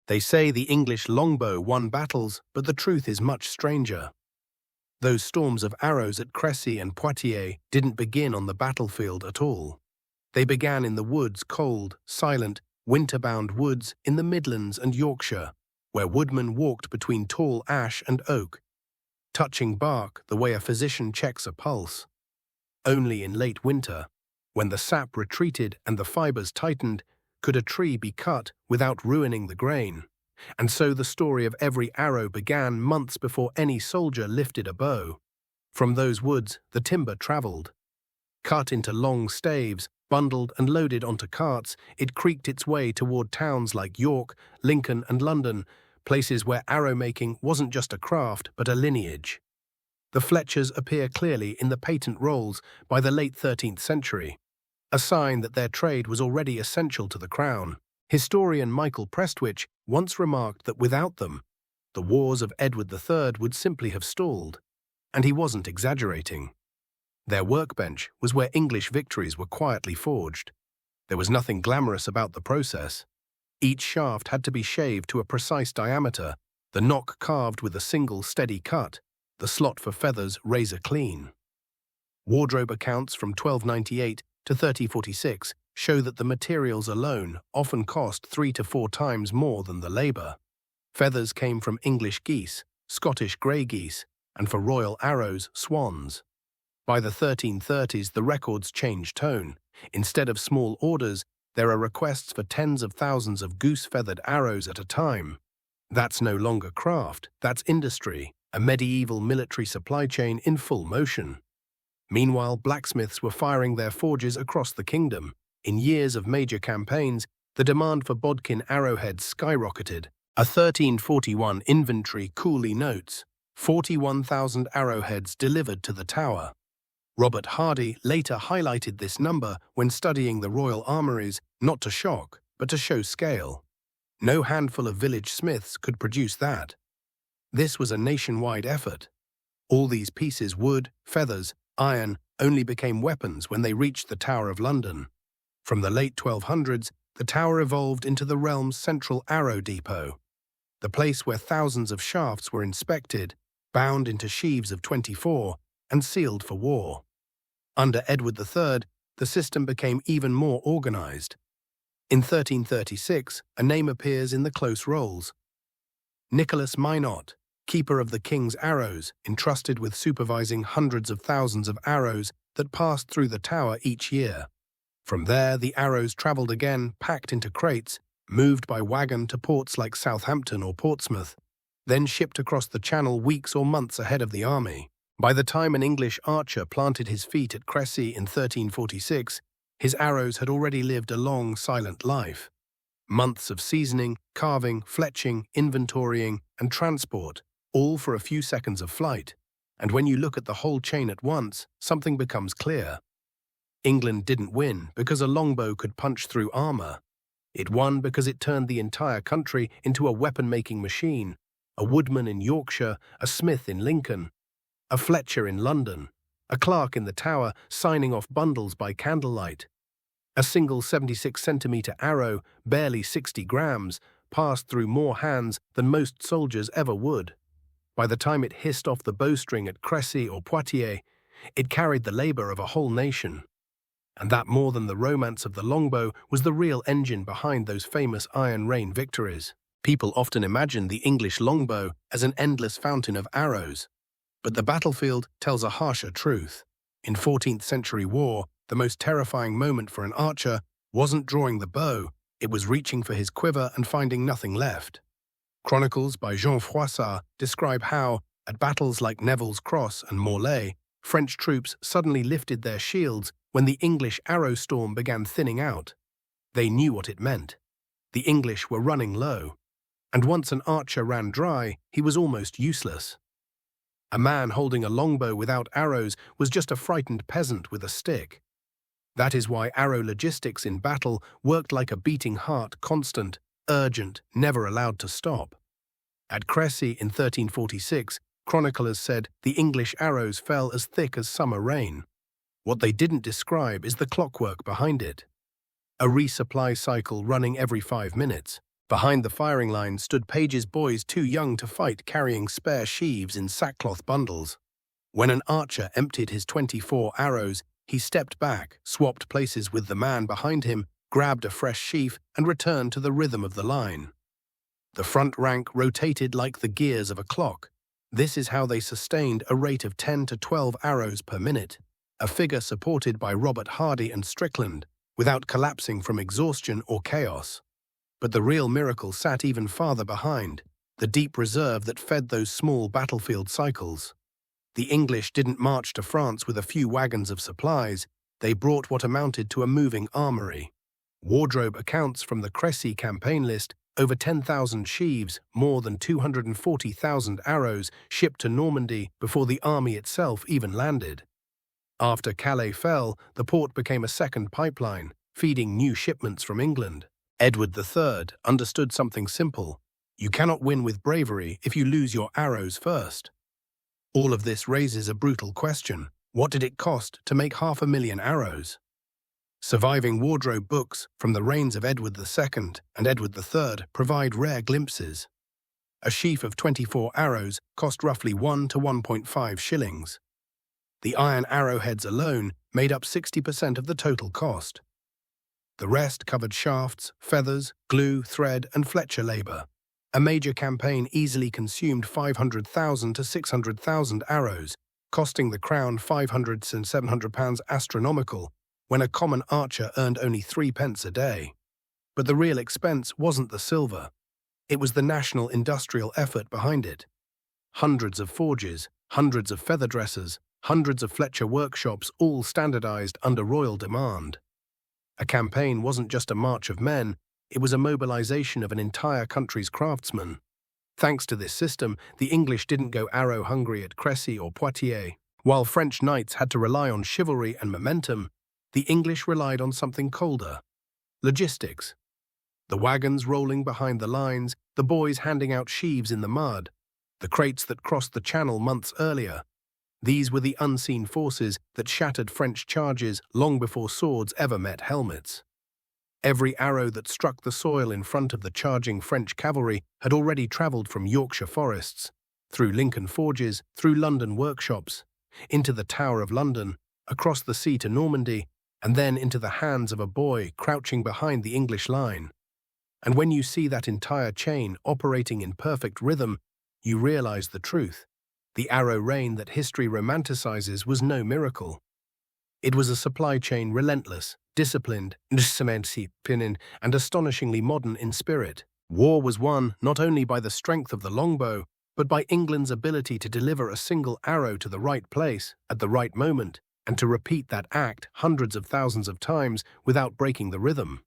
They say the English longbow won battles, but the truth is much stranger. Those storms of arrows at Crécy and Poitiers didn't begin on the battlefield at all. They began in the woods, cold, silent, winter-bound woods in the Midlands and Yorkshire, where woodmen walked between tall ash and oak, touching bark the way a physician checks a pulse. Only in late winter, when the sap retreated and the fibers tightened, could a tree be cut without ruining the grain. And so the story of every arrow began months before any soldier lifted a bow. From those woods, the timber travelled. Cut into long staves, bundled and loaded onto carts, it creaked its way toward towns like York, Lincoln and London, places where arrow-making wasn't just a craft but a lineage. The Fletchers appear clearly in the patent rolls by the late 13th century, a sign that their trade was already essential to the crown. Historian Michael Prestwich once remarked that without them, the wars of Edward III would simply have stalled, and he wasn't exaggerating. Their workbench was where English victories were quietly forged. There was nothing glamorous about the process. Each shaft had to be shaved to a precise diameter, the nock carved with a single steady cut, the slot for feathers razor clean. Wardrobe accounts from 1298 to 3046 show that the materials alone often cost 3 to 4 times more than the labour. Feathers came from English geese, Scottish grey geese, and for royal arrows, swans. By the 1330s, the records changed tone. Instead of small orders, there are requests for tens of thousands of goose-feathered arrows at a time. That's no longer craft, that's industry, a medieval military supply chain in full motion. Meanwhile, blacksmiths were firing their forges across the kingdom. In years of major campaigns, the demand for bodkin arrowheads skyrocketed. A 1341 inventory coolly notes 41,000 arrowheads delivered to the Tower. Robert Hardy later highlighted this number when studying the royal armories, not to shock, but to show scale. No handful of village smiths could produce that. This was a nationwide effort. All these pieces, wood, feathers, iron, only became weapons when they reached the Tower of London. From the late 1200s, the Tower evolved into the realm's central arrow depot, the place where thousands of shafts were inspected, bound into sheaves of 24, and sealed for war. Under Edward III, the system became even more organized. In 1336, a name appears in the close rolls. Nicholas Minot, keeper of the king's arrows, entrusted with supervising hundreds of thousands of arrows that passed through the Tower each year. From there, the arrows travelled again, packed into crates, moved by wagon to ports like Southampton or Portsmouth, then shipped across the Channel weeks or months ahead of the army. By the time an English archer planted his feet at Crécy in 1346, his arrows had already lived a long, silent life. Months of seasoning, carving, fletching, inventorying, and transport, all for a few seconds of flight. And when you look at the whole chain at once, something becomes clear. England didn't win because a longbow could punch through armour. It won because it turned the entire country into a weapon-making machine, a woodman in Yorkshire, a smith in Lincoln, a Fletcher in London, a clerk in the Tower signing off bundles by candlelight. A single 76-centimetre arrow, barely 60 grams, passed through more hands than most soldiers ever would. By the time it hissed off the bowstring at Crécy or Poitiers, it carried the labour of a whole nation. And that, more than the romance of the longbow, was the real engine behind those famous Iron Rain victories. People often imagine the English longbow as an endless fountain of arrows. But the battlefield tells a harsher truth. In 14th century war, the most terrifying moment for an archer wasn't drawing the bow, it was reaching for his quiver and finding nothing left. Chronicles by Jean Froissart describe how, at battles like Neville's Cross and Morlaix, French troops suddenly lifted their shields when the English arrow storm began thinning out. They knew what it meant. The English were running low, and once an archer ran dry, he was almost useless. A man holding a longbow without arrows was just a frightened peasant with a stick. That is why arrow logistics in battle worked like a beating heart, constant, urgent, never allowed to stop. At Crécy in 1346, chroniclers said the English arrows fell as thick as summer rain. What they didn't describe is the clockwork behind it. A resupply cycle running every 5 minutes, Behind the firing line stood pages' boys too young to fight, carrying spare sheaves in sackcloth bundles. When an archer emptied his 24 arrows, he stepped back, swapped places with the man behind him, grabbed a fresh sheaf, and returned to the rhythm of the line. The front rank rotated like the gears of a clock. This is how they sustained a rate of 10 to 12 arrows per minute, a figure supported by Robert Hardy and Strickland, without collapsing from exhaustion or chaos. But the real miracle sat even farther behind, the deep reserve that fed those small battlefield cycles. The English didn't march to France with a few wagons of supplies, they brought what amounted to a moving armory. Wardrobe accounts from the Crécy campaign list over 10,000 sheaves, more than 240,000 arrows shipped to Normandy before the army itself even landed. After Calais fell, the port became a second pipeline, feeding new shipments from England. Edward III understood something simple. You cannot win with bravery if you lose your arrows first. All of this raises a brutal question. What did it cost to make 500,000 arrows? Surviving wardrobe books from the reigns of Edward II and Edward III provide rare glimpses. A sheaf of 24 arrows cost roughly 1 to 1.5 shillings. The iron arrowheads alone made up 60% of the total cost. The rest covered shafts, feathers, glue, thread, and Fletcher labor. A major campaign easily consumed 500,000 to 600,000 arrows, costing the crown £500 and £700 astronomical, when a common archer earned only 3p a day. But the real expense wasn't the silver. It was the national industrial effort behind it. Hundreds of forges, hundreds of feather dressers, hundreds of Fletcher workshops, all standardized under royal demand. A campaign wasn't just a march of men, it was a mobilization of an entire country's craftsmen. Thanks to this system, the English didn't go arrow-hungry at Crécy or Poitiers. While French knights had to rely on chivalry and momentum, the English relied on something colder: logistics. The wagons rolling behind the lines, the boys handing out sheaves in the mud, the crates that crossed the Channel months earlier. These were the unseen forces that shattered French charges long before swords ever met helmets. Every arrow that struck the soil in front of the charging French cavalry had already travelled from Yorkshire forests, through Lincoln forges, through London workshops, into the Tower of London, across the sea to Normandy, and then into the hands of a boy crouching behind the English line. And when you see that entire chain operating in perfect rhythm, you realize the truth. The arrow rain that history romanticizes was no miracle. It was a supply chain relentless, disciplined, and astonishingly modern in spirit. War was won not only by the strength of the longbow, but by England's ability to deliver a single arrow to the right place at the right moment, and to repeat that act hundreds of thousands of times without breaking the rhythm.